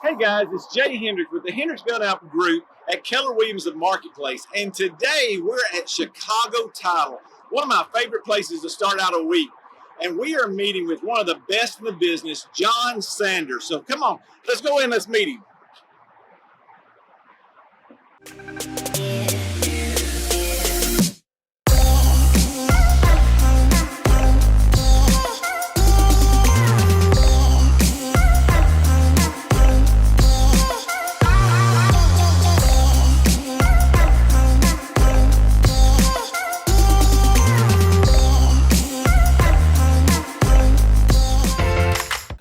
Hey guys, it's Jay Hendricks with the Hendricks Gun Out Group at Keller Williams of Marketplace. And today we're at Chicago Title, one of my favorite places to start out a week. And we are meeting with one of the best in the business, John Sanders. So come on, let's go in, let's meet him.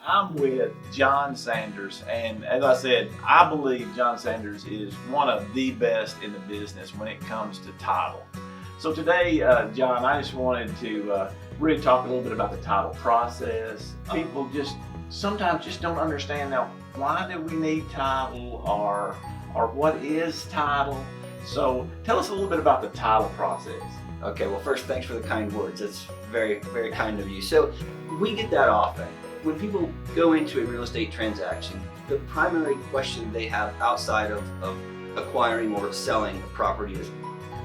I'm with John Sanders, and as I said, I believe John Sanders is one of the best in the business when it comes to title. So today, John, I just wanted to really talk a little bit about the title process. People just sometimes just don't understand now, why do we need title, or what is title? So tell us a little bit about the title process. Okay, well first, thanks for the kind words. That's very, very kind of you. So we get that often. When people go into a real estate transaction, the primary question they have outside of acquiring or selling a property is,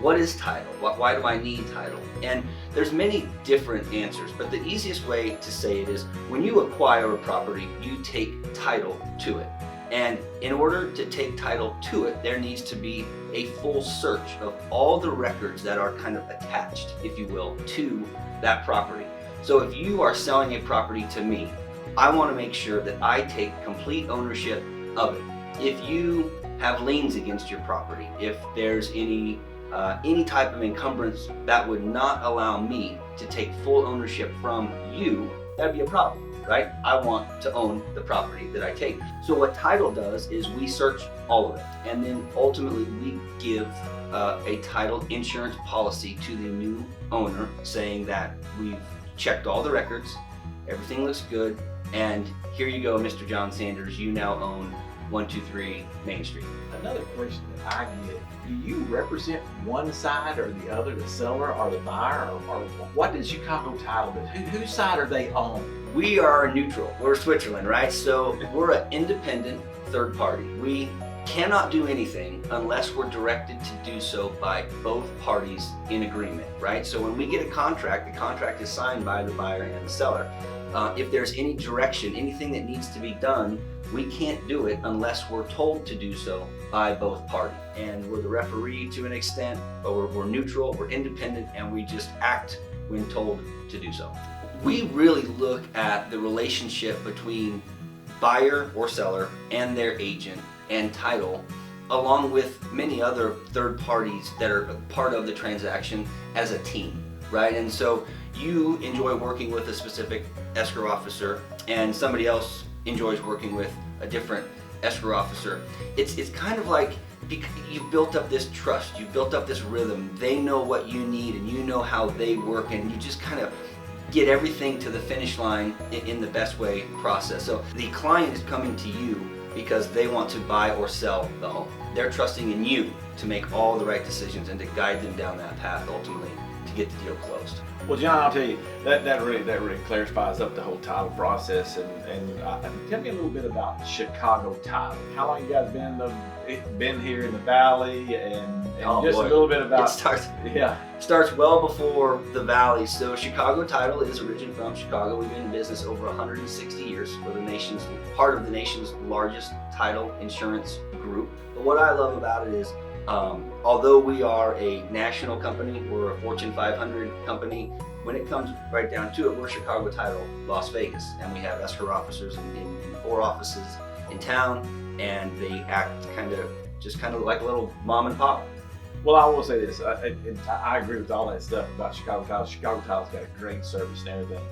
what is title? Why do I need title? And there's many different answers, but the easiest way to say it is, when you acquire a property, you take title to it. And in order to take title to it, there needs to be a full search of all the records that are kind of attached, if you will, to that property. So if you are selling a property to me, I want to make sure that I take complete ownership of it. If you have liens against your property, if there's any type of encumbrance that would not allow me to take full ownership from you, that'd be a problem, right? I want to own the property that I take. So what title does is we search all of it, and then ultimately we give a title insurance policy to the new owner saying that we've checked all the records, everything looks good, and here you go, Mr. John Sanders, you now own 123 Main Street. Another question that I get, do you represent one side or the other, the seller or the buyer, or what does Chicago Title do? Whose side are they on? We are neutral. We're Switzerland, right? So we're an independent third party. We cannot do anything unless we're directed to do so by both parties in agreement, right? So when we get a contract, the contract is signed by the buyer and the seller. If there's any direction, anything that needs to be done, we can't do it unless we're told to do so by both parties. And we're the referee to an extent, but we're neutral, we're independent, and we just act when told to do so. We really look at the relationship between buyer or seller and their agent and title, along with many other third parties that are part of the transaction, as a team, right? And so you enjoy working with a specific escrow officer and somebody else enjoys working with a different escrow officer. It's kind of like you've built up this trust, you've built up this rhythm. They know what you need and you know how they work, and you just kind of get everything to the finish line in the best way process. So the client is coming to you because they want to buy or sell the home. They're trusting in you to make all the right decisions and to guide them down that path ultimately to get the deal closed. Well, John, I'll tell you, that really clarifies up the whole title process. And tell me a little bit about Chicago Title. How long you guys been here in the Valley, and a little bit about it starts well before the Valley. So Chicago Title is originally from Chicago. We've been in business over 160 years. We're part of the nation's largest title insurance group. But what I love about it is, although we are a national company, we're a Fortune 500 company, when it comes right down to it, we're Chicago Title Las Vegas, and we have escrow officers in 4 offices in town, and they act kind of like a little mom and pop. Well, I will say this, I agree with all that stuff about Chicago Title. Chicago Title's got a great service and everything,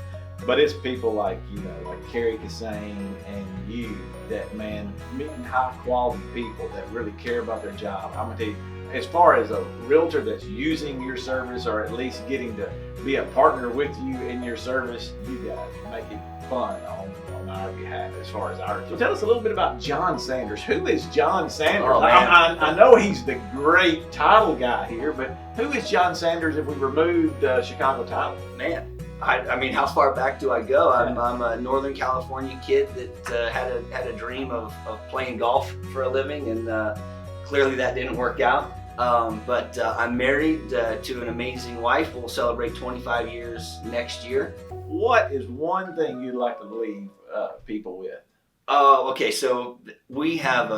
but it's people like Carrie Cassane and you that, man, meeting high quality people that really care about their job. I'm gonna tell you, as far as a realtor that's using your service, or at least getting to be a partner with you in your service, you guys make it fun on our behalf as far as our. So tell us a little bit about John Sanders. Who is John Sanders? Oh, I know he's the great title guy here, but who is John Sanders if we removed Chicago Title? Man, I mean, how far back do I go? I'm a Northern California kid that had a dream of playing golf for a living, and clearly that didn't work out. But I'm married to an amazing wife. We'll celebrate 25 years next year. What is one thing you'd like to leave people with? Okay, so we have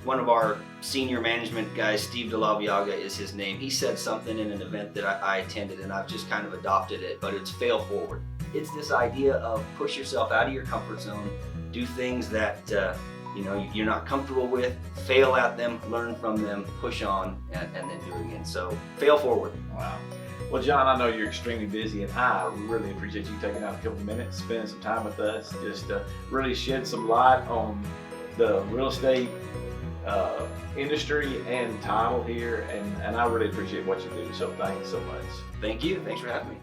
one of our senior management guys, Steve DeLaviaga is his name. He said something in an event that I attended, and I've just kind of adopted it, but it's fail forward. It's this idea of push yourself out of your comfort zone, do things that you're not comfortable with, fail at them, learn from them, push on, and then do it again. So fail forward. Wow. Well, John, I know you're extremely busy, and I really appreciate you taking out a couple minutes, spending some time with us, just to really shed some light on the real estate industry and title here. And I really appreciate what you do. So thanks so much. Thank you. Thanks for having me.